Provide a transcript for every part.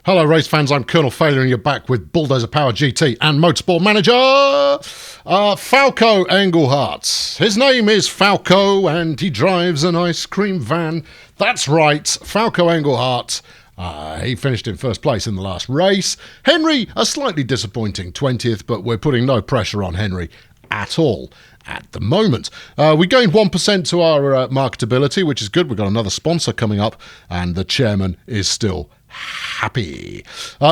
Hello race fans, I'm Colonel Failure and you're back with Bulldozer Power GT and Motorsport Manager Falco Engelhardt. His name is Falco and he drives an ice cream van. That's right, Falco Engelhardt. He finished in first place in the last race. Henry, a slightly disappointing 20th, but we're putting no pressure on Henry at all at the moment. We gained 1% to our marketability, which is good. We've got another sponsor coming up and the chairman is still happy.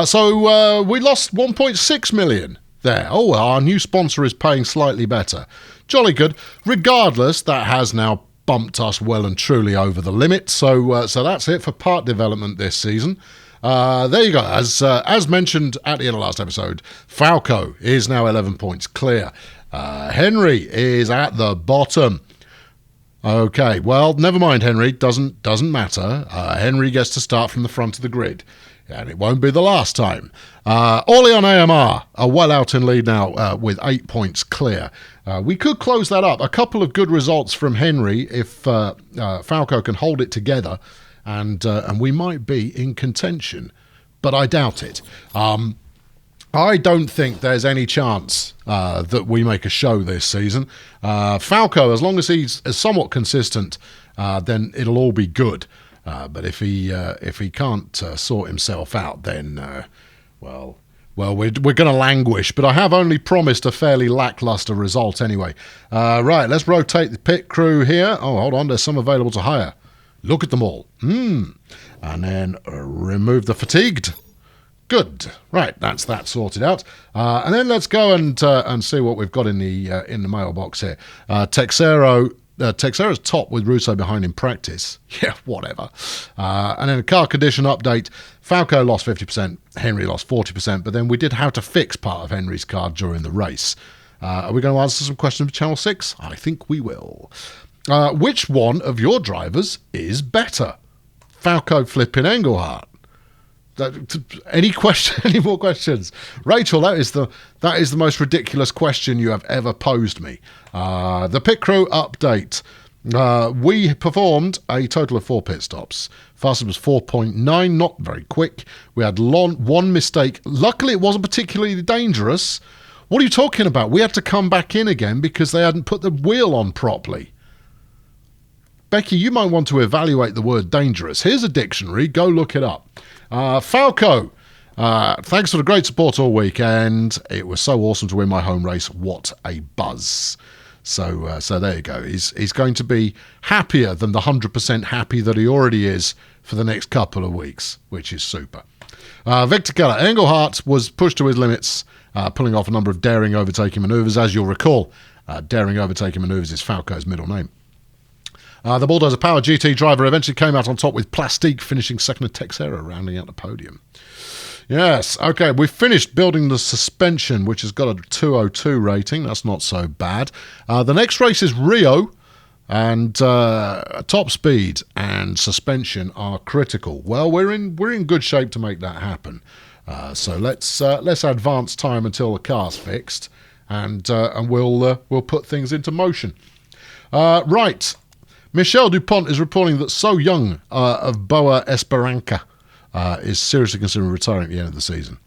So we lost 1.6 million there. Oh, our new sponsor is paying slightly better. Jolly good. Regardless, that has now bumped us well and truly over the limit. So that's it for part development this season. There you go. As mentioned at the end of last episode, Falco is now 11 points clear. Henry is at the bottom. Okay, well, never mind, Henry. Doesn't matter. Henry gets to start from the front of the grid, and it won't be the last time. Orlean AMR are well out in lead now with 8 points clear. We could close that up. A couple of good results from Henry if Falco can hold it together, and we might be in contention, but I doubt it. I don't think there's any chance that we make a show this season. Falco, as long as he's somewhat consistent, then it'll all be good. But if he can't sort himself out, then well, we're going to languish. But I have only promised a fairly lackluster result anyway. Right, let's rotate the pit crew here. Oh, hold on, there's some available to hire. Look at them all. And then remove the fatigued. Good. Right, that's that sorted out. And then let's go and see what we've got in the mailbox here. Texero's top with Russo behind in practice. Yeah, whatever. And then a car condition update. Falco lost 50%, Henry lost 40%, but then we did have to fix part of Henry's car during the race. Are we going to answer some questions for Channel 6? I think we will. Which one of your drivers is better? Falco flipping Engelhardt. Any more questions? Rachel, that is the most ridiculous question you have ever posed me. The pit crew update. We performed a total of 4 pit stops. Fastest was 4.9, not very quick. We had one mistake. Luckily, it wasn't particularly dangerous. What are you talking about? We had to come back in again because they hadn't put the wheel on properly. Becky, you might want to evaluate the word dangerous. Here's a dictionary. Go look it up. Falco, thanks for the great support all week, and it was so awesome to win my home race. What a buzz. So there you go. He's going to be happier than the 100% happy that he already is for the next couple of weeks, which is super. Victor Keller, Engelhardt was pushed to his limits, pulling off a number of daring overtaking manoeuvres. As you'll recall, daring overtaking manoeuvres is Falco's middle name. The Bulldozer Power GT driver eventually came out on top with Plastique, finishing second at Texera, rounding out the podium. Yes, okay, we've finished building the suspension, which has got a 202 rating. That's not so bad. The next race is Rio, and top speed and suspension are critical. Well, we're in good shape to make that happen. So let's advance time until the car's fixed, and we'll put things into motion. Right. Michelle Dupont is reporting that So Young of Boa Esperança is seriously considering retiring at the end of the season.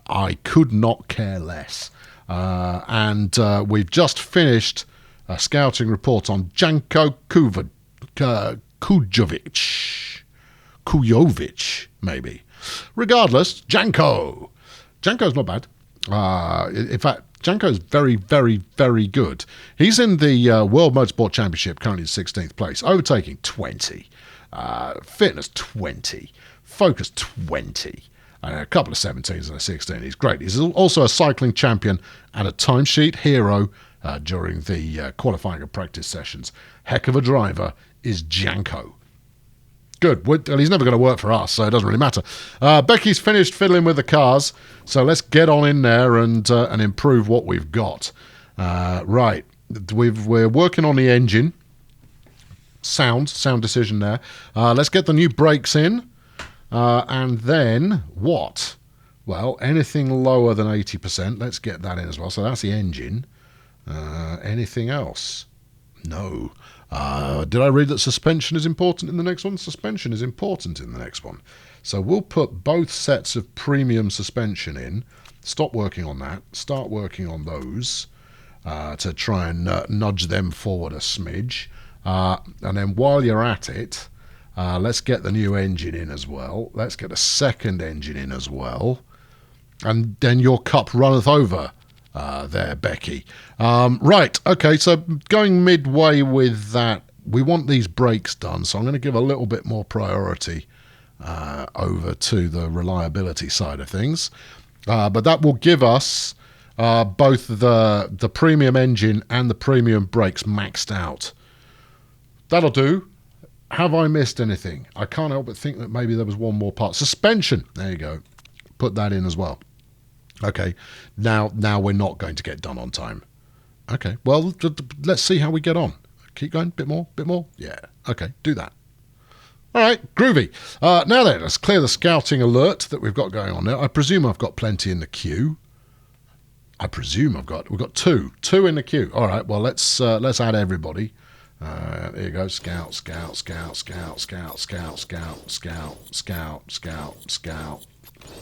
I could not care less. And we've just finished a scouting report on Janko Kujovic, maybe. Regardless, Janko's not bad. In fact, Janko's very, very, very good. He's in the World Motorsport Championship, currently in 16th place. Overtaking, 20. Fitness, 20. Focus, 20. And a couple of 17s and a 16. He's great. He's also a cycling champion and a timesheet hero during the qualifying and practice sessions. Heck of a driver is Janko. Good. Well, he's never going to work for us, so it doesn't really matter. Becky's finished fiddling with the cars, so let's get on in there and improve what we've got. Right. We're working on the engine. Sound decision there. Let's get the new brakes in. And then what? Well, anything lower than 80%, let's get that in as well. So that's the engine. Anything else? No. Did I read that suspension is important in the next one? Suspension is important in the next one. So we'll put both sets of premium suspension in, stop working on that, start working on those to try and nudge them forward a smidge. And then while you're at it, let's get the new engine in as well. Let's get a second engine in as well. And then your cup runneth over there, Becky. Right, okay, so going midway with that, we want these brakes done, so I'm going to give a little bit more priority over to the reliability side of things. But that will give us both the premium engine and the premium brakes maxed out. That'll do. Have I missed anything? I can't help but think that maybe there was one more part. Suspension. There you go. Put that in as well. Okay. Now we're not going to get done on time. Okay. Well, let's see how we get on. Keep going. Bit more. Bit more. Yeah. Okay. Do that. All right. Groovy. Now then, let's clear the scouting alert that we've got going on there. I presume I've got plenty in the queue. I presume we've got two in the queue. All right. Well, let's add everybody. There you go. Scout, scout, scout, scout, scout, scout, scout, scout, scout, scout, scout,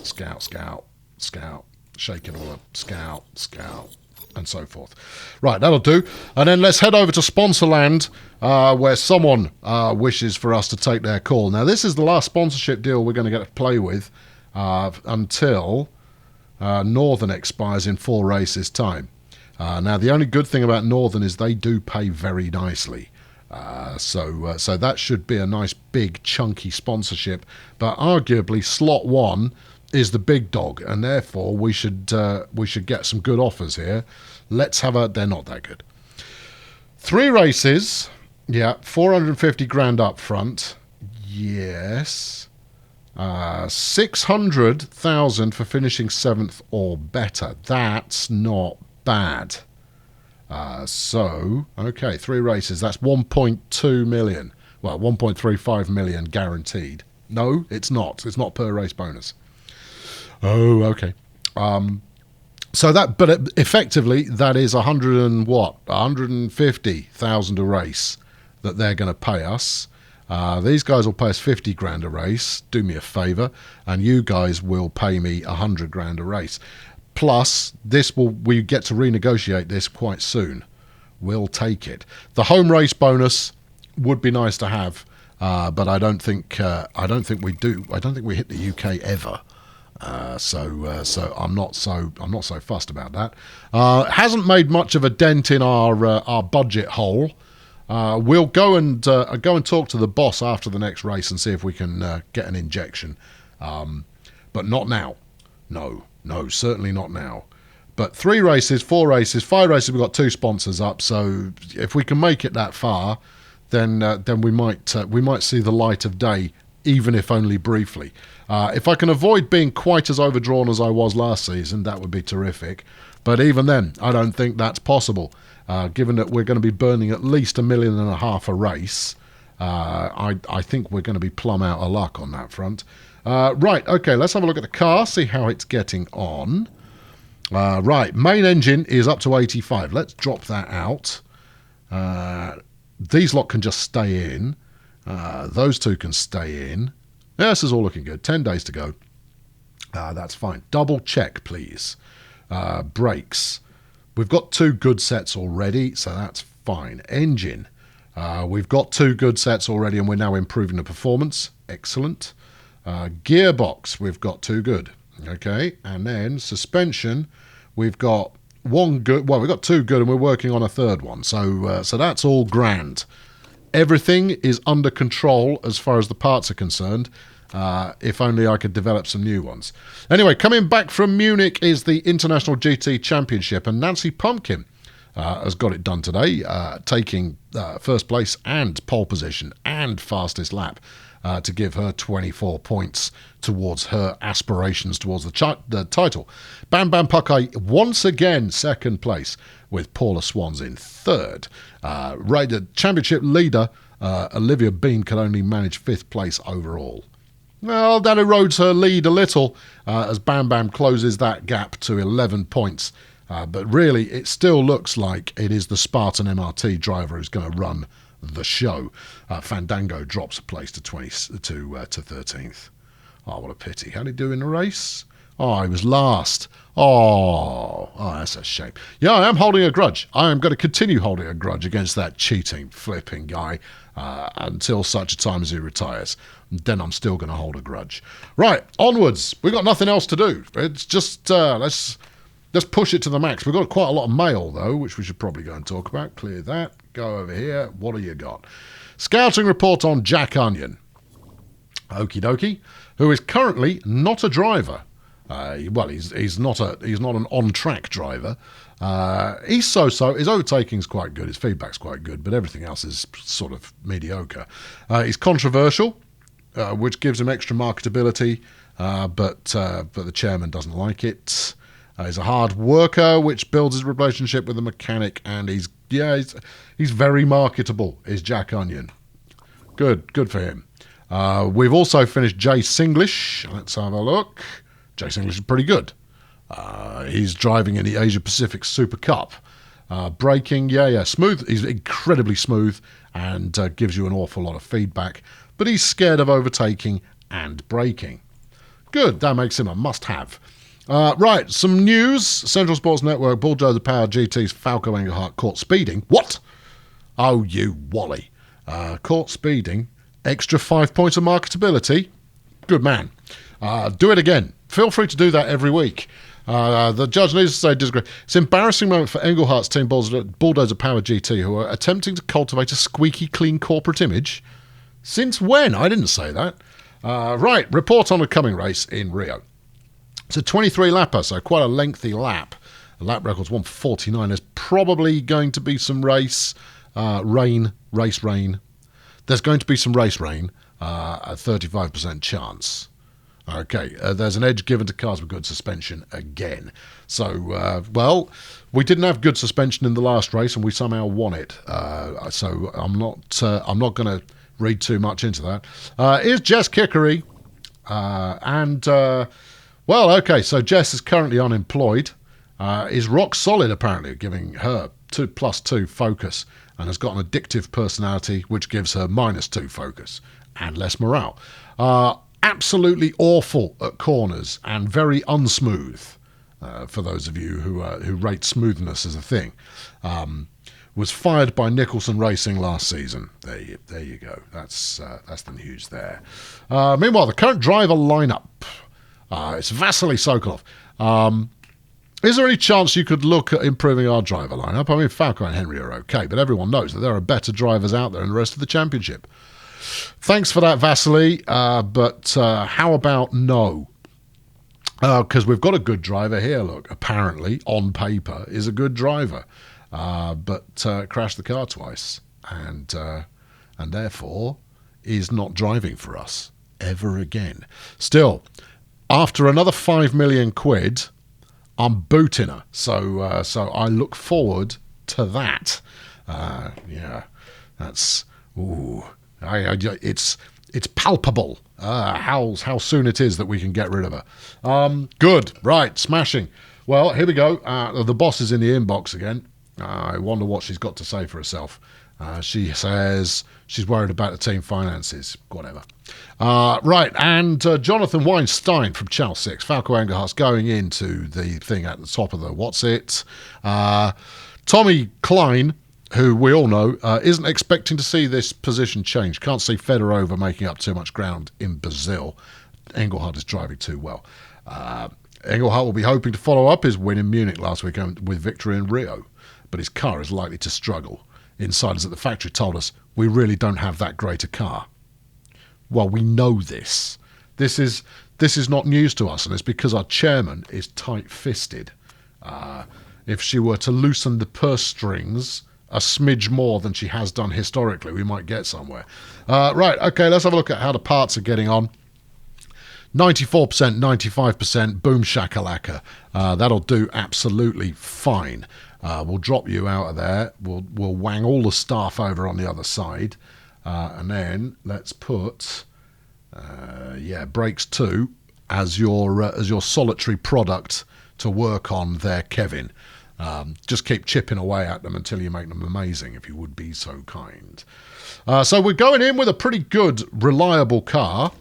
scout, scout, scout, shake it all up, scout, scout, and so forth. Right, that'll do. And then let's head over to Sponsorland, where someone wishes for us to take their call. Now, this is the last sponsorship deal we're going to get to play with until Northern expires in 4 races' time. Now, the only good thing about Northern is they do pay very nicely. So that should be a nice, big, chunky sponsorship. But arguably, slot 1 is the big dog, and therefore we should get some good offers here. Let's have a... They're not that good. 3 races. Yeah, 450 grand up front. Yes. 600,000 for finishing 7th or better. That's not bad. Okay, 3 races. That's 1.2 million. Well, 1.35 million guaranteed. No, it's not. It's not per race bonus. Oh, okay. So that, but effectively, that is 150,000 a race that they're going to pay us. These guys will pay us 50 grand a race. Do me a favour, and you guys will pay me 100 grand a race. Plus, we get to renegotiate this quite soon. We'll take it. The home race bonus would be nice to have, but I don't think we do. I don't think we hit the UK ever. So I'm not so fussed about that. Hasn't made much of a dent in our budget hole. We'll go and talk to the boss after the next race and see if we can get an injection. But not now. No, certainly not now. But 3 races, 4 races, 5 races, we've got 2 sponsors up. So if we can make it that far, then we might see the light of day, even if only briefly. If I can avoid being quite as overdrawn as I was last season, that would be terrific. But even then, I don't think that's possible. Given that we're going to be burning at least $1.5 million a race, I think we're going to be plumb out of luck on that front. Right, okay, let's have a look at the car, see how it's getting on. Right, main engine is up to 85. Let's drop that out. These lot can just stay in. Those 2 can stay in. Yeah, this is all looking good. 10 days to go. That's fine. Double check, please. Brakes. We've got 2 good sets already, so that's fine. Engine. We've got 2 good sets already, and we're now improving the performance. Excellent. Gearbox, we've got 2 good. Okay, and then suspension, we've got 1 good. Well, we've got 2 good, and we're working on a 3rd one. So that's all grand. Everything is under control as far as the parts are concerned. If only I could develop some new ones. Anyway, coming back from Munich is the International GT Championship, and Nancy Pumpkin has got it done today, taking 1st place and pole position and fastest lap to give her 24 points towards her aspirations towards the title. Bam Bam Puckeye once again 2nd place, with Paula Swans in 3rd. The championship leader, Olivia Bean, can only manage 5th place overall. Well, that erodes her lead a little as Bam Bam closes that gap to 11 points. But really, it still looks like it is the Spartan MRT driver who's going to run the show. Fandango drops a place to 13th. Oh, what a pity. How did he do in the race? Oh, he was last. Oh, that's a shame. Yeah, I am holding a grudge. I am going to continue holding a grudge against that cheating, flipping guy until such a time as he retires. And then I'm still going to hold a grudge. Right, onwards. We've got nothing else to do. It's just, let's push it to the max. We've got quite a lot of mail, though, which we should probably go and talk about. Clear that. Go over here. What have you got? Scouting report on Jack Onion. Okie dokie. Who is currently not a driver. Well, he's not an on-track driver. He's so-so. His overtaking's quite good. His feedback's quite good, but everything else is sort of mediocre. He's controversial, which gives him extra marketability, but the chairman doesn't like it. He's a hard worker, which builds his relationship with the mechanic, and he's very marketable. Is Jack Onion. Good for him. We've also finished Jay Singlish. Let's have a look. Jay Singlish is pretty good. He's driving in the Asia Pacific Super Cup. Braking, smooth. He's incredibly smooth and gives you an awful lot of feedback. But he's scared of overtaking and braking. Good, that makes him a must-have. Right, some news. Central Sports Network, Bulldozer Power GT's Falco Engelhart caught speeding. What? Oh, you Wally. Caught speeding. Extra 5 points of marketability. Good man. Do it again. Feel free to do that every week. The judge needs to say disagree. It's an embarrassing moment for Engelhart's team Bulldozer Power GT, who are attempting to cultivate a squeaky clean corporate image. Since when? I didn't say that. Right, report on a coming race in Rio. It's a 23-lapper, so quite a lengthy lap. The lap record's 1:49. There's probably going to be some race rain. There's going to be some race rain, a 35% chance. Okay, there's an edge given to cars with good suspension again. So, well, we didn't have good suspension in the last race, and we somehow won it. So I'm not going to read too much into that. Here's Jess Kickery, well, okay. So Jess is currently unemployed. Is rock solid apparently, giving her 2+2 focus, and has got an addictive personality, which gives her -2 focus and less morale. Absolutely awful at corners and very unsmooth, for those of you who rate smoothness as a thing. Was fired by Nicholson Racing last season. There you go. That's the news there. Meanwhile, the current driver lineup. It's Vasily Sokolov. Is there any chance you could look at improving our driver lineup? I mean, Falco and Henry are okay, but everyone knows that there are better drivers out there in the rest of the championship. Thanks for that, Vasily, but how about no? Because we've got a good driver here, look, apparently, on paper, is a good driver, but crashed the car twice, and therefore is not driving for us ever again. Still, after another 5 million quid, I'm booting her, so I look forward to that. Yeah, that's ooh. It's palpable how soon it is that we can get rid of her. Good, right, smashing. Well, here we go. The boss is in the inbox again. I wonder what she's got to say for herself. She says she's worried about the team finances. Whatever. Right, and Jonathan Weinstein from Channel 6. Falco Engelhart's going into the thing at the top of the what's it. Tommy Klein, who we all know, isn't expecting to see this position change. Can't see Fedorova making up too much ground in Brazil. Engelhart is driving too well. Engelhart will be hoping to follow up his win in Munich last weekend with victory in Rio, but his car is likely to struggle. Insiders at the factory told us, we really don't have that great a car. Well, we know this. This is not news to us, and it's because our chairman is tight-fisted. If she were to loosen the purse strings a smidge more than she has done historically, we might get somewhere. Right, okay, let's have a look at how the parts are getting on. 94%, 95%, boom shakalaka. That'll do absolutely fine. We'll drop you out of there. We'll wang all the staff over on the other side. And then let's put, brakes 2 as your solitary product to work on there, Kevin. Just keep chipping away at them until you make them amazing, if you would be so kind. So we're going in with a pretty good, reliable car.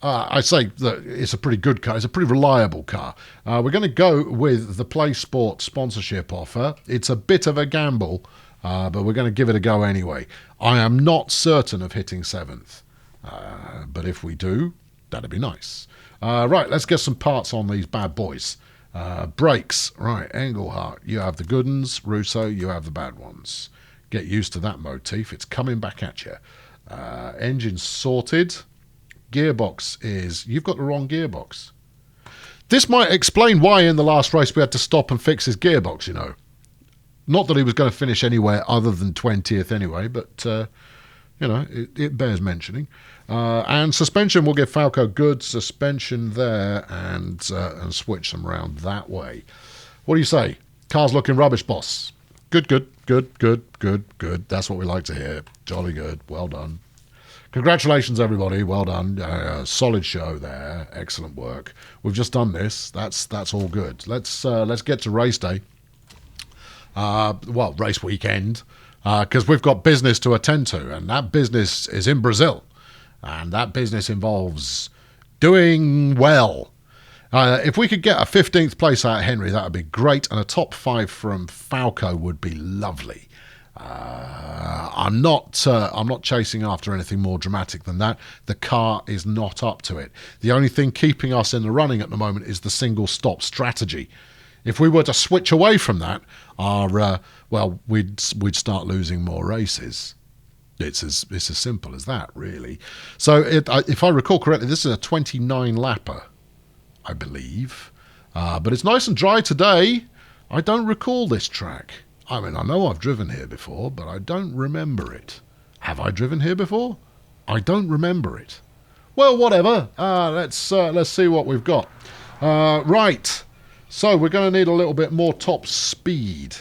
I say that it's a pretty good car. It's a pretty reliable car. We're going to go with the Play Sport sponsorship offer. It's a bit of a gamble, but we're going to give it a go anyway. I am not certain of hitting 7th, but if we do, that'd be nice. Right, let's get some parts on these bad boys. Brakes, right, Engelhardt, you have the good ones. Russo, you have the bad ones. Get used to that motif. It's coming back at you. Engine sorted. Gearbox is... You've got the wrong gearbox. This might explain why in the last race we had to stop and fix his gearbox, you know. Not that he was going to finish anywhere other than 20th anyway, but, you know, it bears mentioning. And suspension, we'll give Falco good suspension there and switch them around that way. What do you say? Car's looking rubbish, boss. Good. That's what we like to hear. Jolly good. Well done. Congratulations, everybody. Well done. Solid show there. Excellent work. We've just done this. That's all good. Let's get to race day. Well, race weekend, because we've got business to attend to, and that business is in Brazil, and that business involves doing well. If we could get a 15th place out of Henry, that would be great, and a top 5 from Falco would be lovely. I'm not chasing after anything more dramatic than that. The car is not up to it. The only thing keeping us in the running at the moment is the single stop strategy. If we were to switch away from that, we'd start losing more races. It's as simple as that, really. So if I recall correctly, this is a 29 lapper, I believe. But it's nice and dry today. I don't recall this track. I mean, I know I've driven here before, but I don't remember it. Have I driven here before? I don't remember it. Well, whatever. Let's see what we've got. Right. So we're going to need a little bit more top speed.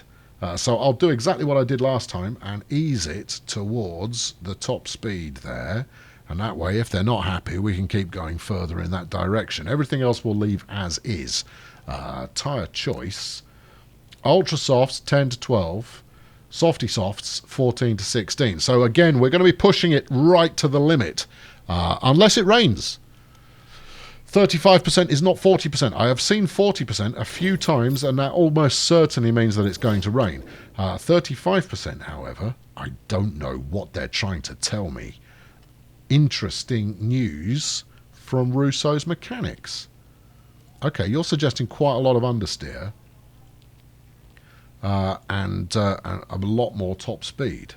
So I'll do exactly what I did last time and ease it towards the top speed there. And that way, if they're not happy, we can keep going further in that direction. Everything else we'll leave as is. Tyre choice. Ultra softs 10 to 12, softy softs 14 to 16. So again, we're going to be pushing it right to the limit, unless it rains. 35% is not 40%. I have seen 40% a few times, and that almost certainly means that it's going to rain. 35%, however, I don't know what they're trying to tell me. Interesting news from Russo's mechanics. Okay, you're suggesting quite a lot of understeer. And a lot more top speed.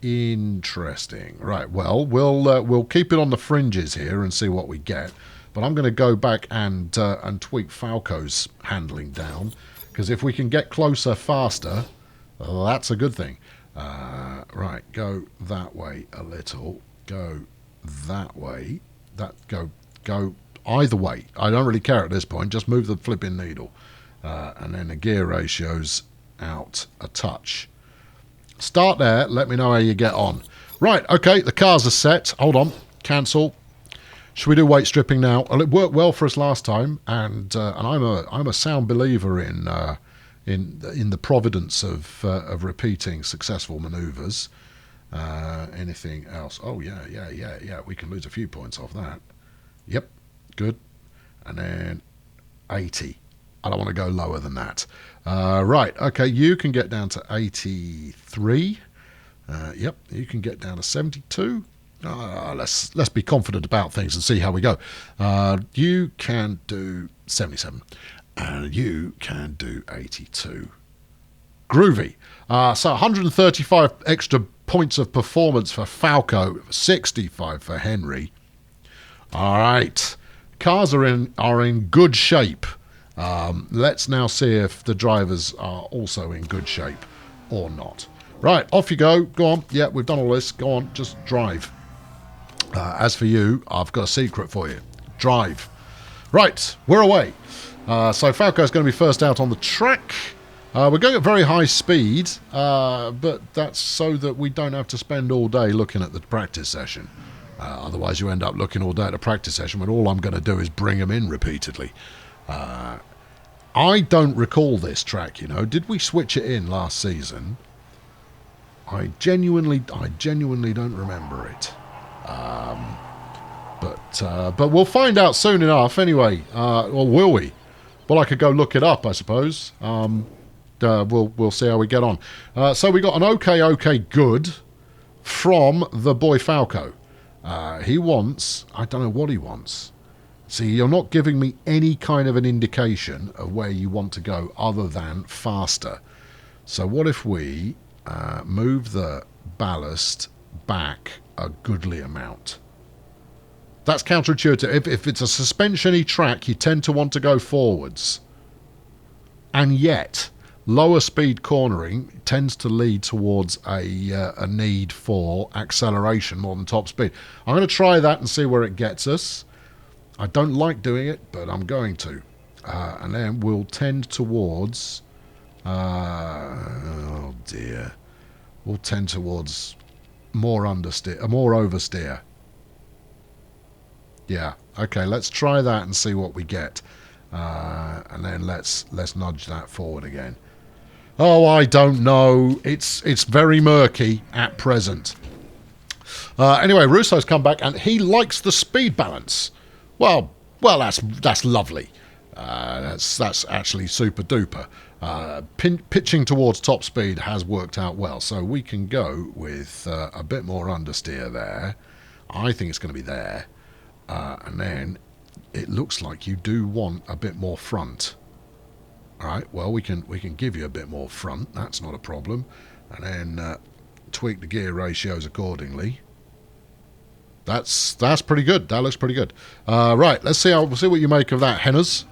Interesting. Right. Well, we'll keep it on the fringes here and see what we get. But I'm going to go back and tweak Falco's handling down, because if we can get closer faster, that's a good thing. Right. Go that way a little. Go that way. Go either way. I don't really care at this point. Just move the flipping needle. And then the gear ratios out a touch. Start there. Let me know how you get on. Right, okay, the cars are set. Hold on. Cancel. Should we do weight stripping now? Well, it worked well for us last time, and I'm a sound believer in the providence of repeating successful manoeuvres. Anything else? Oh yeah. We can lose a few points off that. Yep, good. And then 80. I don't want to go lower than that. Right, okay, you can get down to 83. Yep, you can get down to 72. Let's be confident about things and see how we go. You can do 77. And you can do 82. Groovy. So 135 extra points of performance for Falco, 65 for Henry. All right. Cars are in good shape. Let's now see if the drivers are also in good shape or not. Right, off you go. Go on. Yeah, we've done all this. Go on, just drive. As for you, I've got a secret for you. Drive. Right, we're away. So Falco's going to be first out on the track. We're going at very high speed, but that's so that we don't have to spend all day looking at the practice session. Otherwise, you end up looking all day at a practice session when all I'm going to do is bring them in repeatedly. I don't recall this track, you know. Did we switch it in last season? I genuinely don't remember it. But we'll find out soon enough anyway. Or will we? Well, I could go look it up, I suppose. We'll see how we get on. So we got an okay good from the boy Falco. He wants... I don't know what he wants. See, you're not giving me any kind of an indication of where you want to go other than faster. So what if we move the ballast back a goodly amount? That's counterintuitive. If it's a suspension-y track, you tend to want to go forwards. And yet, lower speed cornering tends to lead towards a need for acceleration more than top speed. I'm going to try that and see where it gets us. I don't like doing it, but I'm going to. And then we'll tend towards... oh dear. We'll tend towards more understeer, more oversteer. Yeah, okay, let's try that and see what we get. And then let's nudge that forward again. Oh, I don't know. It's very murky at present. Anyway, Russo's come back and he likes the speed balance. Well, that's lovely. That's actually super duper. Pitching towards top speed has worked out well, so we can go with a bit more understeer there. I think it's going to be there. And then it looks like you do want a bit more front. All right, well, we can give you a bit more front. That's not a problem. And then tweak the gear ratios accordingly. That's pretty good. That looks pretty good. Right, we'll see what you make of that, Henners.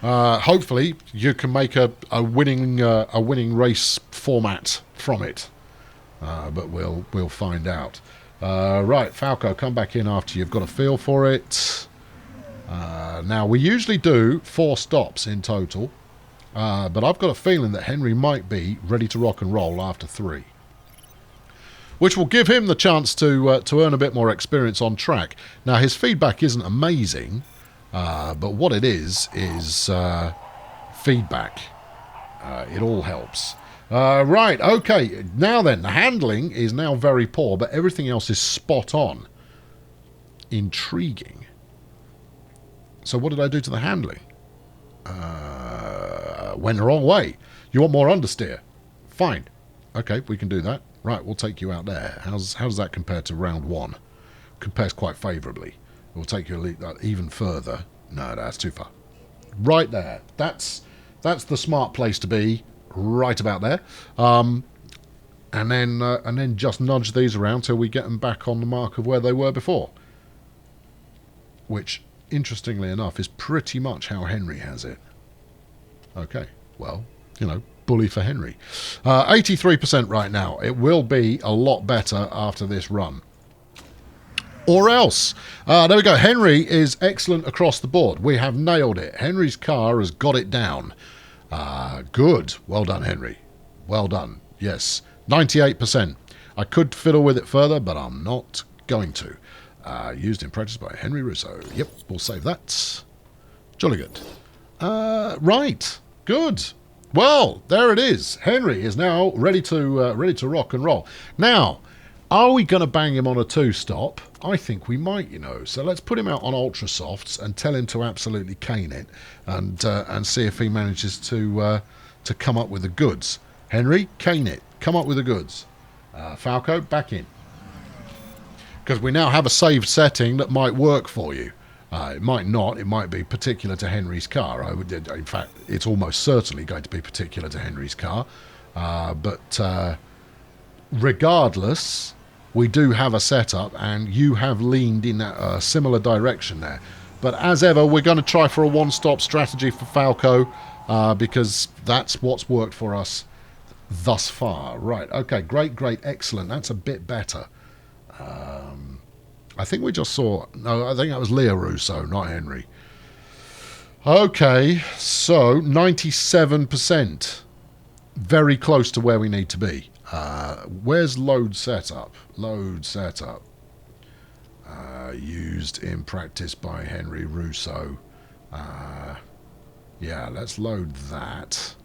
Hopefully, you can make a winning race format from it. But we'll find out. Right, Falco, come back in after you've got a feel for it. Now, we usually do 4 stops in total, but I've got a feeling that Henry might be ready to rock and roll after 3. Which will give him the chance to earn a bit more experience on track. Now, his feedback isn't amazing, but what it is feedback. It all helps. Right, okay. Now then, the handling is now very poor, but everything else is spot on. Intriguing. So what did I do to the handling? Went the wrong way. You want more understeer? Fine. Okay, we can do that. Right, we'll take you out there. How does that compare to round 1? Compares quite favourably. We'll take you even further. No, that's too far. Right there. That's the smart place to be. Right about there. And then just nudge these around till we get them back on the mark of where they were before. Which, interestingly enough, is pretty much how Henry has it. Okay, well, bully for Henry. 83% right now. It will be a lot better after this run. Or else. There we go. Henry is excellent across the board. We have nailed it. Henry's car has got it down. Good. Well done, Henry. Well done. Yes. 98%. I could fiddle with it further, but I'm not going to. Used in practice by Henry Russo. Yep, we'll save that. Jolly good. Right. Good. Well, there it is. Henry is now ready to rock and roll. Now, are we going to bang him on a 2-stop? I think we might, So let's put him out on ultra softs and tell him to absolutely cane it, and see if he manages to come up with the goods. Henry, cane it. Come up with the goods. Falco, back in. Because we now have a saved setting that might work for you. It might not. It might be particular to Henry's car. In fact, it's almost certainly going to be particular to Henry's car. But regardless, we do have a setup, and you have leaned in a similar direction there. But as ever, we're going to try for a 1-stop strategy for Falco, because that's what's worked for us thus far. Right, okay, great, excellent. That's a bit better. I think we just saw... No, I think that was Leo Russo, not Henry. Okay, so 97%. Very close to where we need to be. Where's load setup? Load setup. Used in practice by Henry Russo. Yeah, let's load that.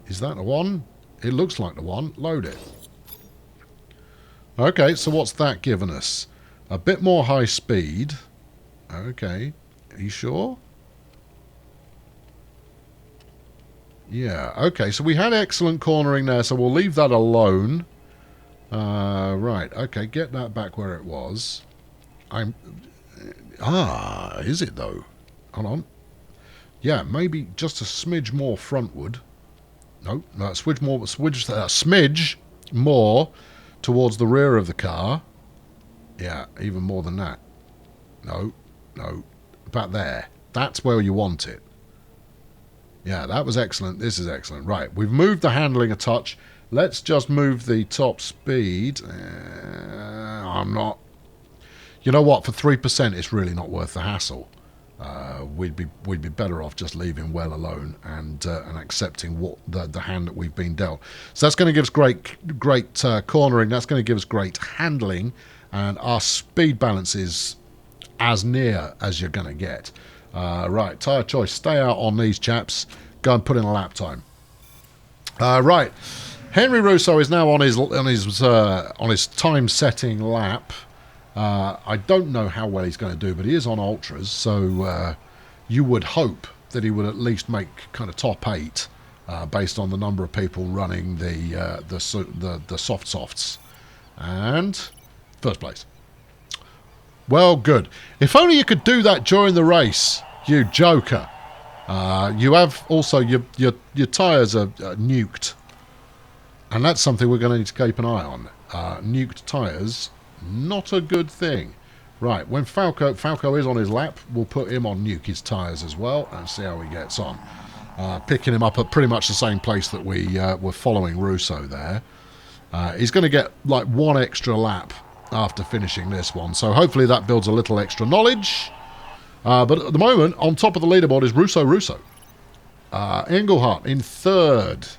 Is that the one? It looks like the one. Load it. Okay, so what's that given us? A bit more high speed. Okay. Are you sure? Yeah, okay, so we had excellent cornering there, so we'll leave that alone. Right, okay, get that back where it was. Is it though? Hold on. Yeah, maybe just a smidge more frontward. No, smidge more towards the rear of the car. Yeah, even more than that. No, about there. That's where you want it. Yeah, that was excellent. This is excellent. Right, we've moved the handling a touch. Let's just move the top speed. I'm not... You know what? For 3%, it's really not worth the hassle. We'd be better off just leaving well alone and accepting what the hand that we've been dealt. So that's going to give us great cornering. That's going to give us great handling, and our speed balance is as near as you're going to get. Right, tyre choice. Stay out on these chaps. Go and put in a lap time. Right, Henry Russo is now on his time setting lap. I don't know how well he's going to do, but he is on ultras, so you would hope that he would at least make kind of top 8 based on the number of people running the soft softs. And first place. Well, good. If only you could do that during the race, you joker. You have also your tyres are nuked, and that's something we're going to need to keep an eye on. Nuked tyres, not a good thing. Right, when Falco is on his lap, we'll put him on nuke his tyres as well and see how he gets on. Picking him up at pretty much the same place that we were following Russo there. He's going to get like 1 extra lap after finishing this one, so hopefully that builds a little extra knowledge. But at the moment, on top of the leaderboard is Russo. Engelhardt in 3rd.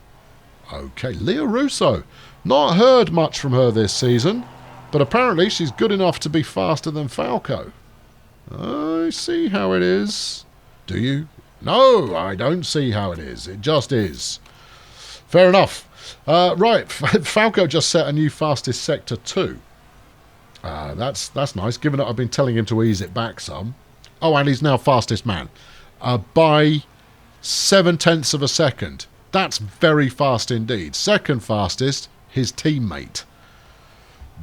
Okay, Leah Russo. Not heard much from her this season, but apparently she's good enough to be faster than Falco. I see how it is. Do you? No, I don't see how it is. It just is. Fair enough. Right, Falco just set a new fastest sector 2. That's nice, given that I've been telling him to ease it back some. Oh, and he's now fastest man. By 0.7 of a second. That's very fast indeed. Second fastest, his teammate.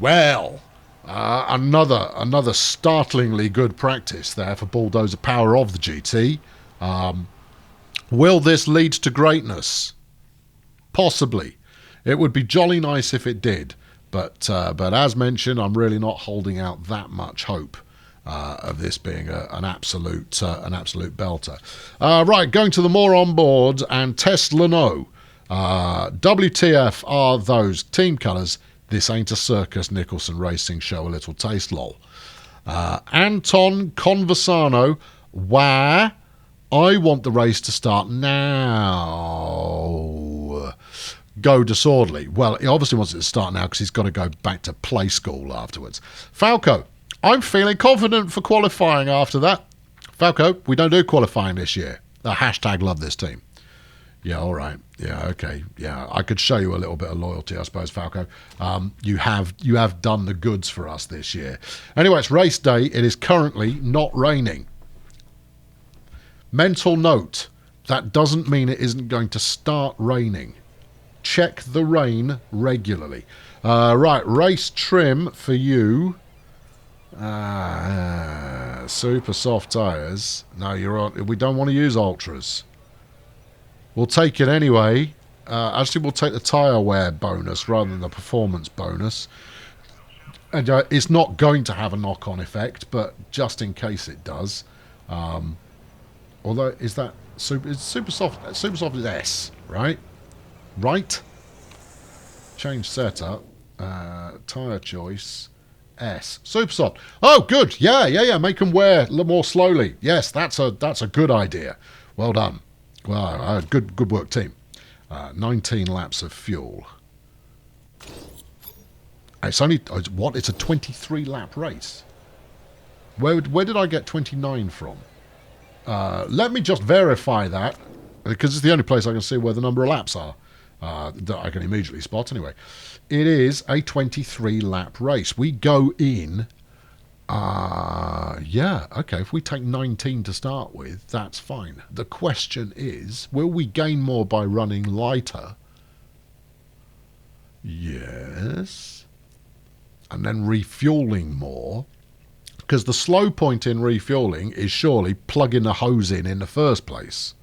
Well, another startlingly good practice there for Bulldozer Power of the GT. Will this lead to greatness? Possibly. It would be jolly nice if it did. But as mentioned, I'm really not holding out that much hope of this being an absolute belter. Right, going to the more on board and test Leno. WTF are those team colours? This ain't a Circus Nicholson Racing show, a little taste lol. Anton Conversano, why? I want the race to start now. Go disorderly. Well, he obviously wants it to start now because he's got to go back to play school afterwards. Falco, I'm feeling confident for qualifying after that. Falco, we don't do qualifying this year. Hashtag love this team. Yeah, all right. Yeah, okay. Yeah, I could show you a little bit of loyalty, I suppose, Falco. You have done the goods for us this year. Anyway, it's race day. It is currently not raining. Mental note, that doesn't mean it isn't going to start raining. Check the rain regularly. Right, race trim for you. Super soft tyres. No, you're on. We don't want to use ultras. We'll take it anyway. Actually, we'll take the tyre wear bonus rather than the performance bonus. And it's not going to have a knock-on effect, but just in case it does. Although, is that super soft? Super soft is S, right? Right. Change setup. Tyre choice. S. Super soft. Oh, good. Yeah. Make them wear a little more slowly. Yes, that's a good idea. Well done. Well, good work, team. 19 laps of fuel. It's only what? It's a 23 lap race. Where did I get 29 from? Let me just verify that, because it's the only place I can see where the number of laps are. That I can immediately spot anyway. It is a 23 lap race. We go in Yeah, okay, if we take 19 to start with, that's fine. The question is, will we gain more by running lighter? Yes. And then refueling more. Because the slow point in refueling is surely plugging the hose in the first place.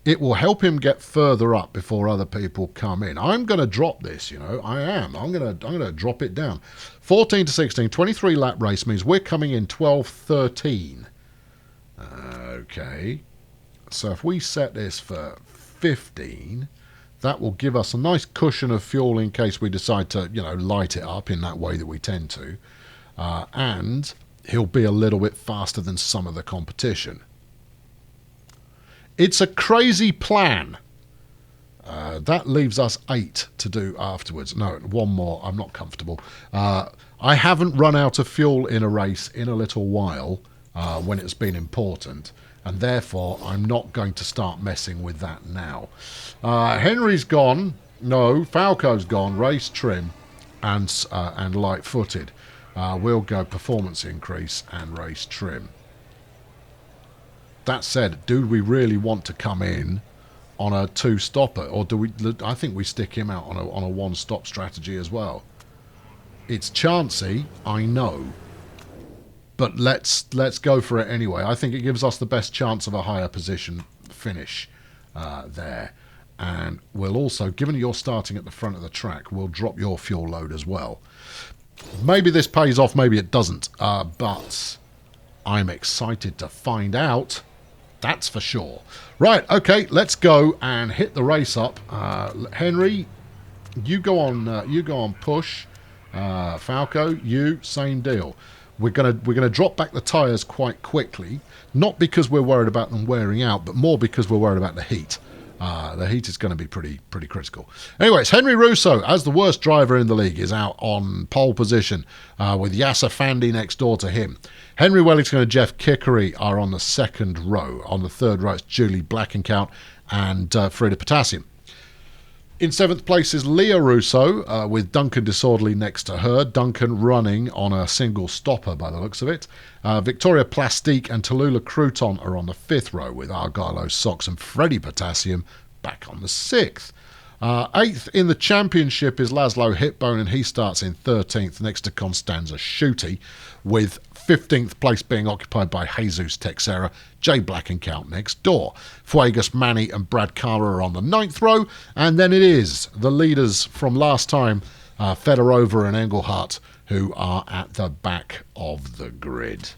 It will help him get further up before other people come in. I'm going to drop this, you know. I am. I'm going to drop it down. 14 to 16, 23 lap race means we're coming in 12:13. Okay. So if we set this for 15, that will give us a nice cushion of fuel in case we decide to, you know, light it up in that way that we tend to. And he'll be a little bit faster than some of the competition. It's a crazy plan. That leaves us 8 to do afterwards. No, one more. I'm not comfortable. I haven't run out of fuel in a race in a little while when it's been important, and therefore I'm not going to start messing with that now. Henry's gone. No, Falco's gone. Race trim and light-footed. We'll go performance increase and race trim. That said, do we really want to come in on a 2-stopper, or do we? I think we stick him out on a 1-stop strategy as well. It's chancy, I know, but let's go for it anyway. I think it gives us the best chance of a higher position finish there, and we'll also, given you're starting at the front of the track, we'll drop your fuel load as well. Maybe this pays off, maybe it doesn't, but I'm excited to find out. That's for sure. Right, okay, let's go and hit the race up. Henry, you go on push. Falco, you same deal. We're gonna drop back the tyres quite quickly, not because we're worried about them wearing out, but more because we're worried about the heat. The heat is going to be pretty critical. Anyways, Henry Russo, as the worst driver in the league, is out on pole position with Yasser Fandi next door to him. Henry Wellington and Jeff Kickery are on the second row. On the third row, it's Julie Blackenkout and Frida Potassium. In 7th place is Leah Russo with Duncan Disorderly next to her. Duncan running on a single stopper by the looks of it. Victoria Plastique and Tallulah Crouton are on the 5th row with Argyle Socks and Freddie Potassium back on the 6th. 8th in the championship is Laszlo Hitbone, and he starts in 13th next to Constanza Schutte, with 15th place being occupied by Jesus Texera, Jay Blackenkout next door. Fuegas, Manny and Brad Carr are on the 9th row, and then it is the leaders from last time, Fedorova and Engelhardt, who are at the back of the grid.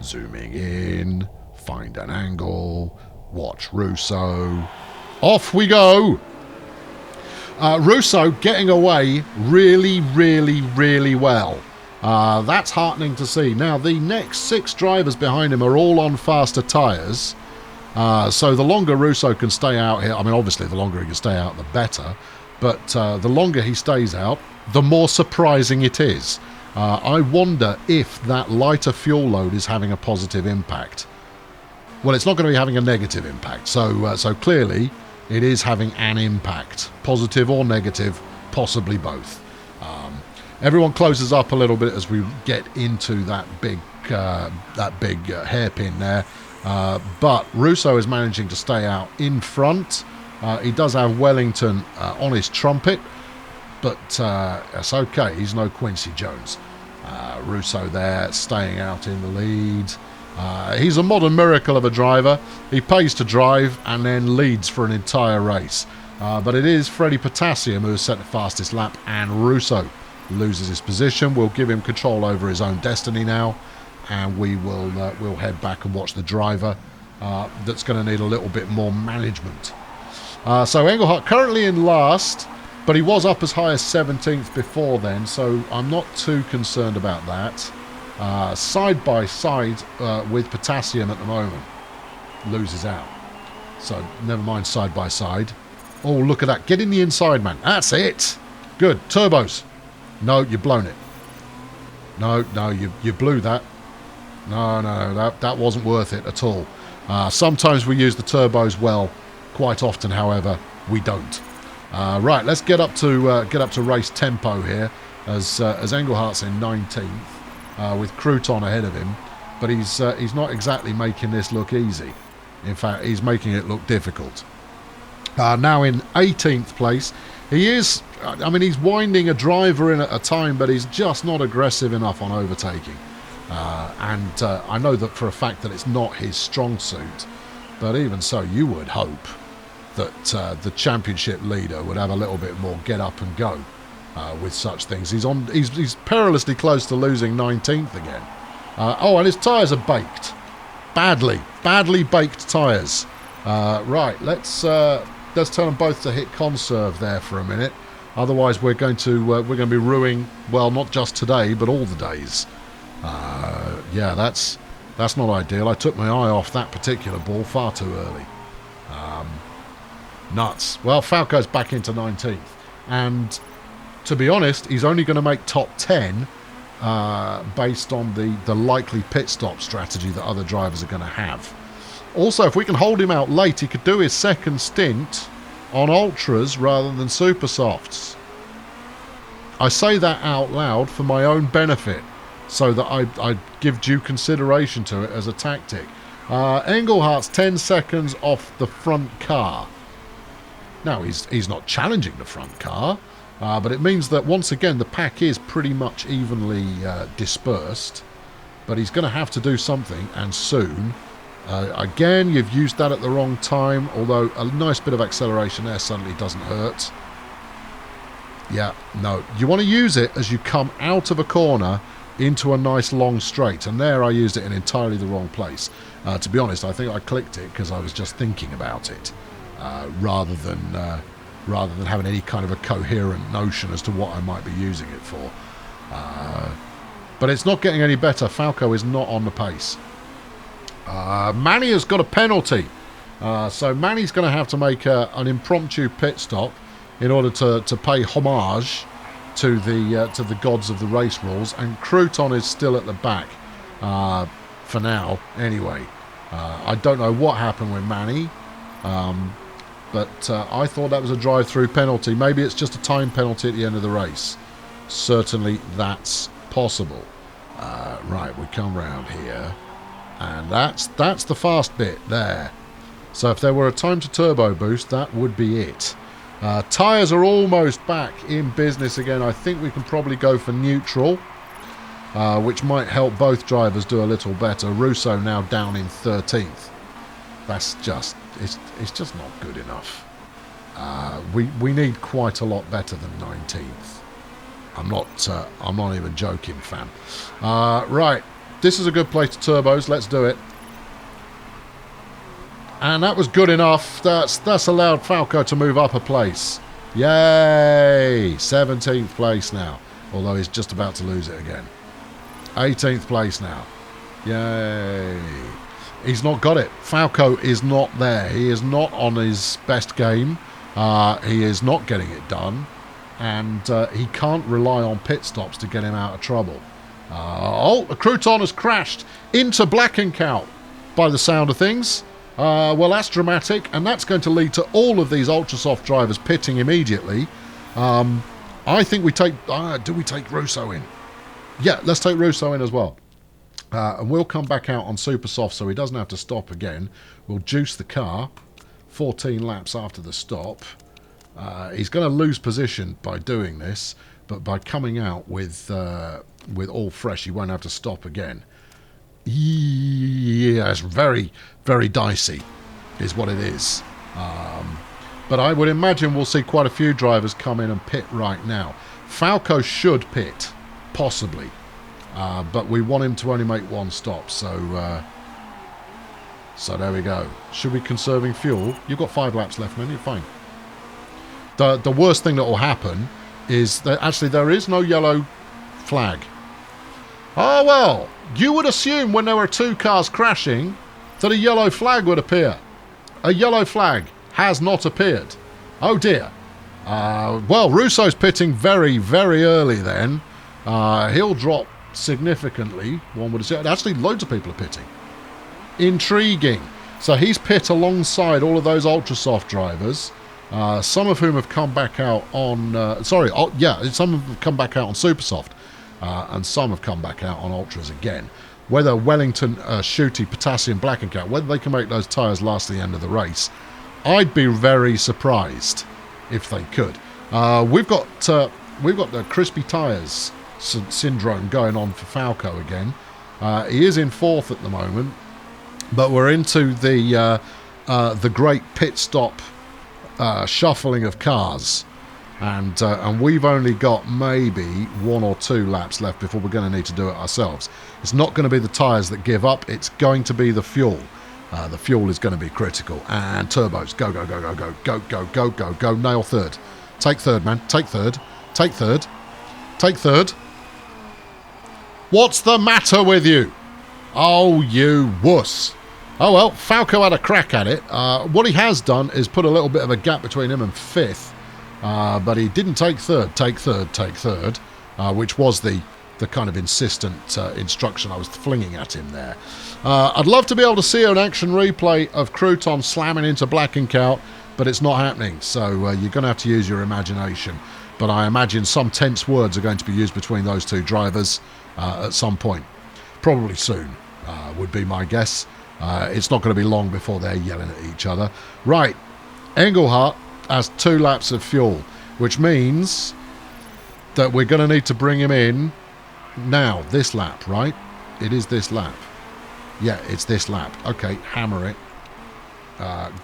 Zooming in, find an angle, watch Russo. Off we go! Russo getting away really well. That's heartening to see. Now, the next 6 drivers behind him are all on faster tyres. So the longer Russo can stay out here, I mean, obviously the longer he can stay out, the better. But the longer he stays out, the more surprising it is. I wonder if that lighter fuel load is having a positive impact. Well, it's not going to be having a negative impact. So clearly, it is having an impact, positive or negative, possibly both. Everyone closes up a little bit as we get into that big hairpin there, but Russo is managing to stay out in front. He does have Wellington on his trumpet, but it's okay. He's no Quincy Jones. Russo there, staying out in the lead. He's a modern miracle of a driver. He pays to drive and then leads for an entire race. But it is Freddie Potassium who has set the fastest lap, and Russo loses his position. We'll give him control over his own destiny now, and we'll head back and watch the driver that's going to need a little bit more management. So Engelhardt currently in last, but he was up as high as 17th before then, so I'm not too concerned about that. Side by side with Potassium at the moment. Loses out. So never mind side by side. Oh, look at that. Get in the inside, man. That's it. Good. Turbos. No, you've blown it. No, you blew that. No, that wasn't worth it at all. Sometimes we use the turbos well. Quite often, however, we don't. Right, let's get up to race tempo here. as Engelhardt's in 19th, with Crouton ahead of him. But he's not exactly making this look easy. In fact, he's making it look difficult. Now in 18th place, he is, I mean, he's winding a driver in at a time, but he's just not aggressive enough on overtaking. And I know that for a fact that it's not his strong suit, but even so, you would hope that the championship leader would have a little bit more get up and go with such things. He's perilously close to losing 19th again. Oh, and his tyres are baked. Badly baked tyres. Right, let's turn them both to hit conserve there for a minute. Otherwise, we're going to be ruining, well, not just today, but all the days. Yeah, that's not ideal. I took my eye off that particular ball far too early. Nuts. Well, Falco's back into 19th, and to be honest, he's only going to make top 10 based on the likely pit stop strategy that other drivers are going to have. Also, if we can hold him out late, he could do his second stint on Ultras rather than Super Softs. I say that out loud for my own benefit, so that I give due consideration to it as a tactic. Engelhardt's 10 seconds off the front car. Now, he's not challenging the front car, but it means that once again the pack is pretty much evenly dispersed, but he's going to have to do something, and soon. Again, you've used that at the wrong time, although a nice bit of acceleration there suddenly doesn't hurt. Yeah, no, you want to use it as you come out of a corner into a nice long straight, and there I used it in entirely the wrong place. To be honest, I think I clicked it because I was just thinking about it, rather than having any kind of a coherent notion as to what I might be using it for. But it's not getting any better. Falco is not on the pace. Manny has got a penalty, so Manny's going to have to make an impromptu pit stop in order to pay homage to the gods of the race rules, and Crouton is still at the back for now. Anyway, I don't know what happened with Manny, but I thought that was a drive-through penalty. Maybe it's just a time penalty at the end of the race. Certainly, that's possible. Right, we come round here. And that's the fast bit there. So if there were a time to turbo boost, that would be it. Tyres are almost back in business again. I think we can probably go for neutral, which might help both drivers do a little better. Russo now down in 13th. That's just, it's just not good enough. We need quite a lot better than 19th. I'm not even joking, fam. Right. This is a good place to turbos. Let's do it. And that was good enough. That's allowed Falco to move up a place. Yay! 17th place now. Although he's just about to lose it again. 18th place now. Yay! He's not got it. Falco is not there. He is not on his best game. He is not getting it done. And he can't rely on pit stops to get him out of trouble. Oh, Crouton has crashed into Blackenkow by the sound of things. Well, that's dramatic, and that's going to lead to all of these Ultrasoft drivers pitting immediately. I think we take... do we take Russo in? Yeah, let's take Russo in as well. And we'll come back out on Super Soft so he doesn't have to stop again. We'll juice the car 14 laps after the stop. He's going to lose position by doing this, but by coming out with all fresh, he won't have to stop again. Yeah, it's very, very dicey, is what it is. But I would imagine we'll see quite a few drivers come in and pit right now. Falco should pit, possibly, but we want him to only make one stop. So there we go. Should we be conserving fuel? You've got 5 laps left, man. You're fine. The worst thing that will happen is that actually there is no yellow flag. Oh, well, you would assume when there were 2 cars crashing that a yellow flag would appear. A yellow flag has not appeared. Oh, dear. Well, Russo's pitting very, very early then. He'll drop significantly, one would assume. Actually, loads of people are pitting. Intriguing. So he's pit alongside all of those Ultrasoft drivers. some of whom have come back out on... some of them have come back out on Supersoft, and some have come back out on Ultras again. Whether Wellington, Shooty, Potassium, Black and Cat, whether they can make those tyres last to the end of the race, I'd be very surprised if they could. We've got the crispy tyres syndrome going on for Falco again. He is in 4th at the moment, but we're into the great pit stop shuffling of cars, and we've only got maybe 1 or 2 laps left before we're going to need to do it ourselves. It's not going to be the tyres that give up, it's going to be the fuel. The fuel is going to be critical. And turbos, go, go, go, go, go, go, go, go, go, go, nail 3rd. Take 3rd, man, take 3rd, take 3rd, take 3rd. What's the matter with you? Oh, you wuss. Oh, well, Falco had a crack at it. What he has done is put a little bit of a gap between him and 5th, but he didn't take 3rd, take 3rd, take 3rd, which was the kind of insistent instruction I was flinging at him there. I'd love to be able to see an action replay of Crouton slamming into Black and Cout, but it's not happening, so you're going to have to use your imagination. But I imagine some tense words are going to be used between those two drivers at some point. Probably soon, would be my guess. It's not going to be long before they're yelling at each other. Right, Engelhardt has 2 laps of fuel, which means that we're going to need to bring him in now, this lap, right? It is this lap. Yeah, it's this lap. Okay, hammer it.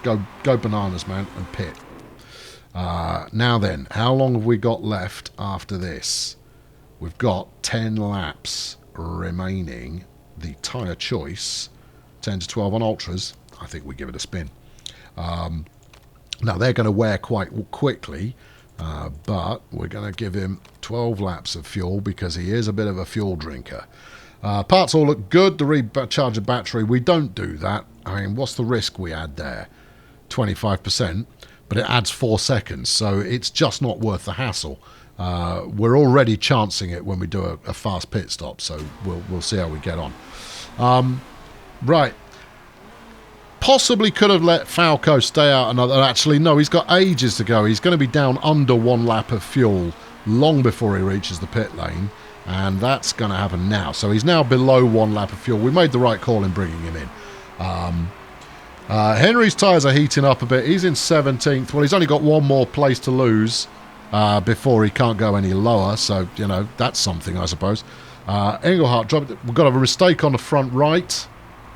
Go bananas, man, and pit. Now then, how long have we got left after this? We've got 10 laps remaining. The tyre choice, 10 to 12 on Ultras. I think we give it a spin. Now, they're going to wear quite quickly, but we're going to give him 12 laps of fuel because he is a bit of a fuel drinker. Parts all look good. The recharge of battery, we don't do that. I mean, what's the risk we add there? 25%, but it adds 4 seconds, so it's just not worth the hassle. We're already chancing it when we do a fast pit stop, so we'll see how we get on. Right. Possibly could have let Falco stay out another... Actually, no, he's got ages to go. He's going to be down under 1 lap of fuel long before he reaches the pit lane, and that's going to happen now. So he's now below 1 lap of fuel. We made the right call in bringing him in. Henry's tyres are heating up a bit. He's in 17th. Well, he's only got 1 more place to lose before he can't go any lower. So, you know, that's something, I suppose. Engelhardt dropped it. We've got a mistake on the front right.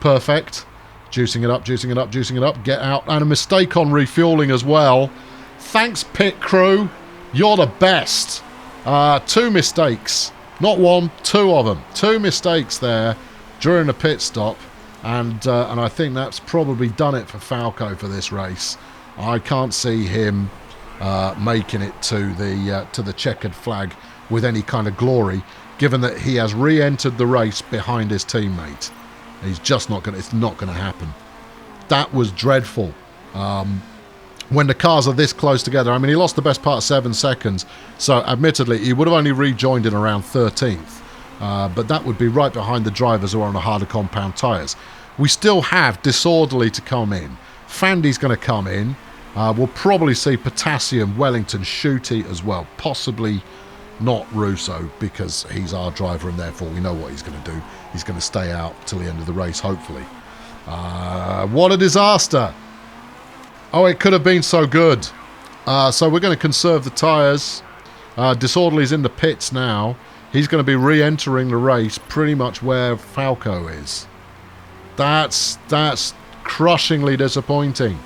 Perfect. Juicing it up, juicing it up, juicing it up. Get out. And a mistake on refueling as well. Thanks, pit crew. You're the best. 2 mistakes. Not 1, 2 of them. 2 mistakes there during a pit stop. And I think that's probably done it for Falco for this race. I can't see him making it to the checkered flag with any kind of glory, given that he has re-entered the race behind his teammate. He's just not going. It's not going to happen. That was dreadful. When the cars are this close together, I mean, he lost the best part of 7 seconds. So, admittedly, he would have only rejoined in around 13th. But that would be right behind the drivers who are on the harder compound tyres. We still have Disorderly to come in. Fandy's going to come in. We'll probably see Potassium, Wellington, Shooty as well. Possibly not Russo, because he's our driver and therefore we know what he's going to do. He's going to stay out till the end of the race, hopefully. What a disaster. Oh, it could have been so good. So we're going to conserve the tyres. Disorderly's in the pits now. He's going to be re-entering the race pretty much where Falco is. That's crushingly disappointing.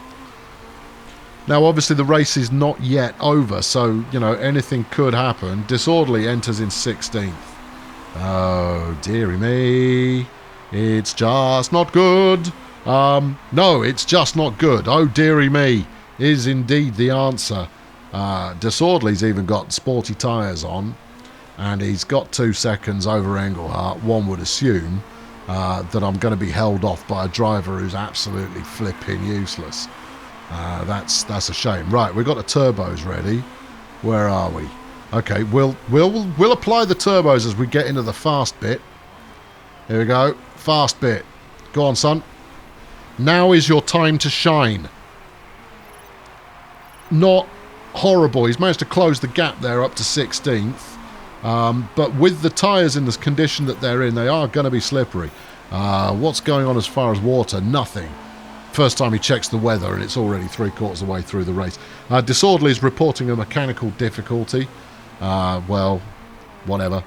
Now, obviously, the race is not yet over, so, you know, anything could happen. Disorderly enters in 16th. Oh, dearie me. It's just not good. No, it's just not good. Oh, dearie me is indeed the answer. Disorderly's even got sporty tyres on, and he's got 2 seconds over Engelhardt. One would assume that I'm going to be held off by a driver who's absolutely flipping useless. That's a shame. Right, we've got the turbos ready. Where are we? Okay, we'll apply the turbos as we get into the fast bit. Here we go. Fast bit. Go on, son. Now is your time to shine. not horrible. He's managed to close the gap there up to 16th. But with the tyres in the condition that they're in, they are going to be slippery. What's going on as far as water? Nothing. First time he checks the weather, and it's already 3/4 of the way through the race. Disorderly is reporting a mechanical difficulty. Well, whatever.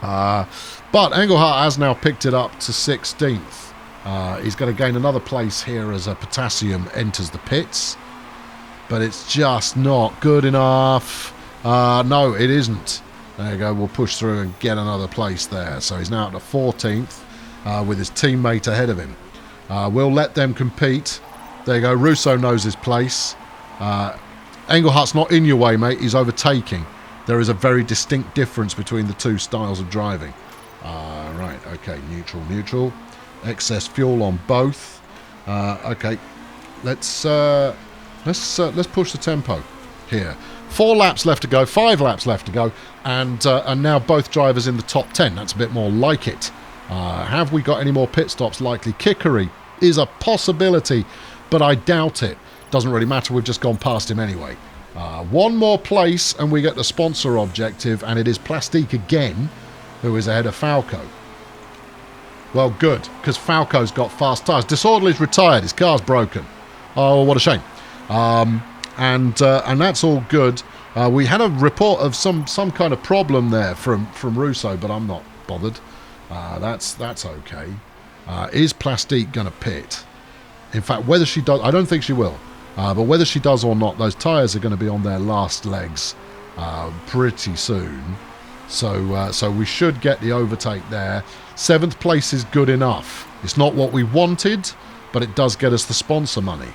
But Engelhardt has now picked it up to 16th. He's going to gain another place here as Potassium enters the pits. But it's just not good enough. No, it isn't. There you go. We'll push through and get another place there. So he's now at the 14th with his teammate ahead of him. We'll let them compete. There you go. Russo knows his place. Engelhardt's not in your way, mate. He's overtaking. There is a very distinct difference between the two styles of driving. Right, okay, neutral. Excess fuel on both. Okay, let's push the tempo here. 4 laps left to go, 5 laps left to go, and now both drivers in the top 10. That's a bit more like it. Have we got any more pit stops likely? Kickery is a possibility, but I doubt it. Doesn't really matter, we've just gone past him anyway. One more place and we get the sponsor objective, and it is Plastique again, who is ahead of Falco. Well, good, because Falco's got fast tyres. Disorderly's retired, his car's broken. Oh, what a shame. And that's all good. We had a report of some kind of problem there from Russo, but I'm not bothered. That's okay. Is Plastique going to pit? In fact, whether she does, I don't think she will. But whether she does or not, those tyres are going to be on their last legs pretty soon. So we should get the overtake there. 7th place is good enough. It's not what we wanted, but it does get us the sponsor money.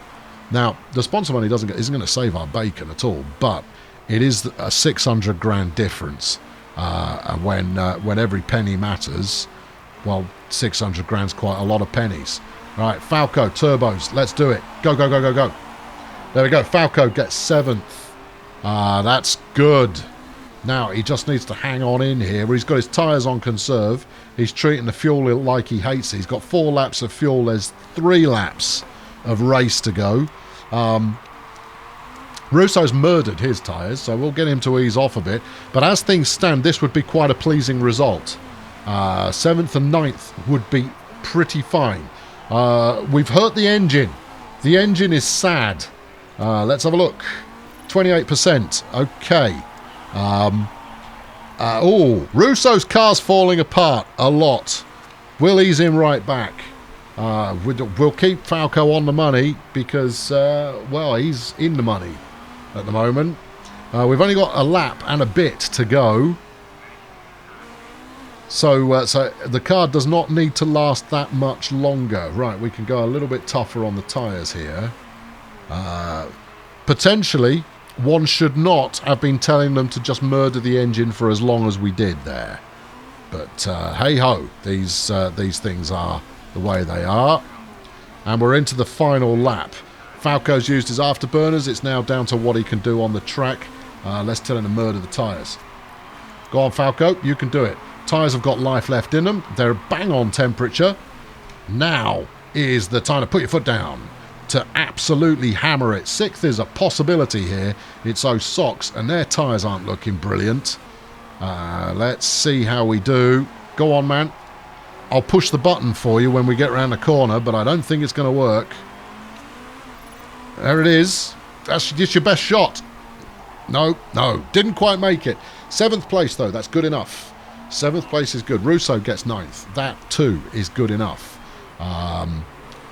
Now, the sponsor money isn't going to save our bacon at all, but it is a 600 grand difference. When every penny matters, well, 600 grand's quite a lot of pennies. All right, Falco, turbos, let's do it. Go. There we go. Falco gets 7th. That's good. Now, he just needs to hang on in here. He's got his tyres on conserve. He's treating the fuel like he hates it. He's got 4 laps of fuel. There's 3 laps of race to go. Russo's murdered his tyres, so we'll get him to ease off a bit. But as things stand, this would be quite a pleasing result. 7th and 9th would be pretty fine. We've hurt the engine. The engine is sad. Let's have a look. 28%. Okay. Russo's car's falling apart a lot. We'll ease him right back. We'll keep Falco on the money because, well, he's in the money at the moment. We've only got a lap and a bit to go. So the car does not need to last that much longer. Right, we can go a little bit tougher on the tyres here. Potentially, one should not have been telling them to just murder the engine for as long as we did there. But hey-ho, these things are the way they are. And we're into the final lap. Falco's used his afterburners. It's now down to what he can do on the track. Let's tell him to murder the tyres. Go on, Falco, you can do it. Tyres have got life left in them. They're bang on temperature. Now is the time to put your foot down, to absolutely hammer it. 6th is a possibility here. It's those socks, and their tyres aren't looking brilliant. Let's see how we do. Go on, man. I'll push the button for you when we get around the corner, but I don't think it's going to work. There it is. That's just your best shot. No, didn't quite make it. 7th place, though. That's good enough. 7th place is good. Russo gets 9th. That, too, is good enough.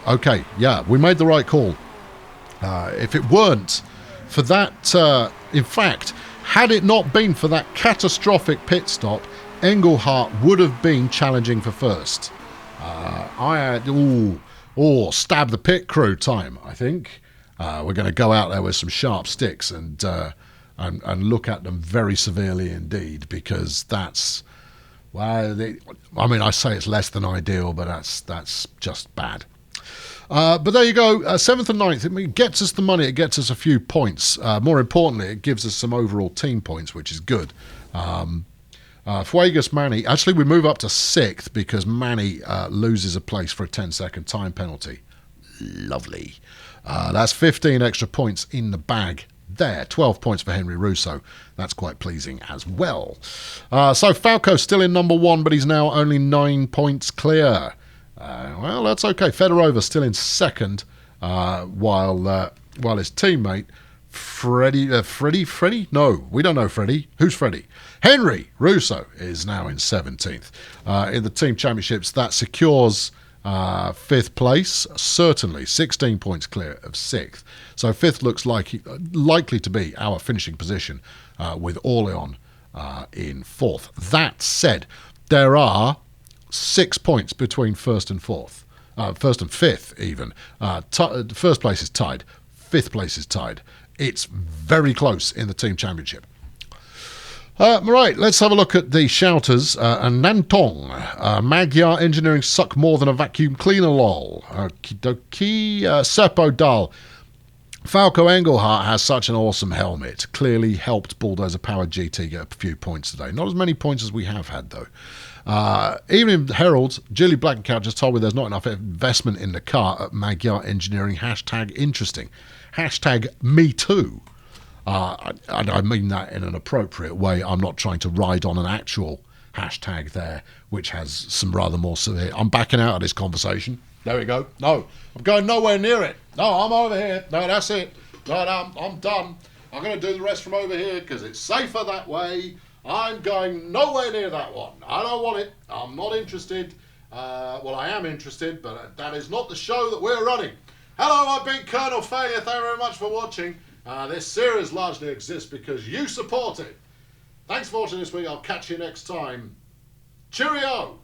Okay, yeah, we made the right call. If it weren't for that... in fact, had it not been for that catastrophic pit stop, Engelhardt would have been challenging for first. I had... stab the pit crew time, I think. We're going to go out there with some sharp sticks and look at them very severely indeed, because that's... Well, I mean, I say it's less than ideal, but that's just bad. But there you go, 7th and 9th. It gets us the money, it gets us a few points. More importantly, it gives us some overall team points, which is good. Fuegas Manny, actually we move up to 6th because Manny loses a place for a 10-second time penalty. Lovely. That's 15 extra points in the bag. there. 12 points for Henry Russo. That's quite pleasing as well. So Falco's still in number 1, but he's now only 9 points clear. Well, that's okay. Federover's still in second, while his teammate Freddie? No, we don't know Freddie. Who's Freddie? Henry Russo is now in 17th. In the team championships, that secures 5th place, certainly 16 points clear of 6th. So 5th looks likely to be our finishing position, with Orleans in 4th. That said, there are 6 points between 1st and 4th. 1st and 5th even. First place is tied. 5th place is tied. It's very close in the team championship. Right, let's have a look at the shouters. Nantong, Magyar Engineering suck more than a vacuum cleaner, lol. Kidoki, Seppo Dahl. Falco Engelhardt has such an awesome helmet. Clearly helped Bulldozer Power GT get a few points today. Not as many points as we have had, though. Even Herald, Julie Blackencout just told me there's not enough investment in the car at Magyar Engineering. Hashtag interesting. Hashtag me too. I mean that in an appropriate way. I'm not trying to ride on an actual hashtag there, which has some rather more severe. I'm backing out of this conversation. There we go. No, I'm going nowhere near it. No, I'm over here. No, that's it. No, I'm done. I'm going to do the rest from over here because it's safer that way. I'm going nowhere near that one. I don't want it. I'm not interested. Well, I am interested, but that is not the show that we're running. Hello, I've been Colonel Failure. Thank you very much for watching. This series largely exists because you support it. Thanks for watching this week. I'll catch you next time. Cheerio!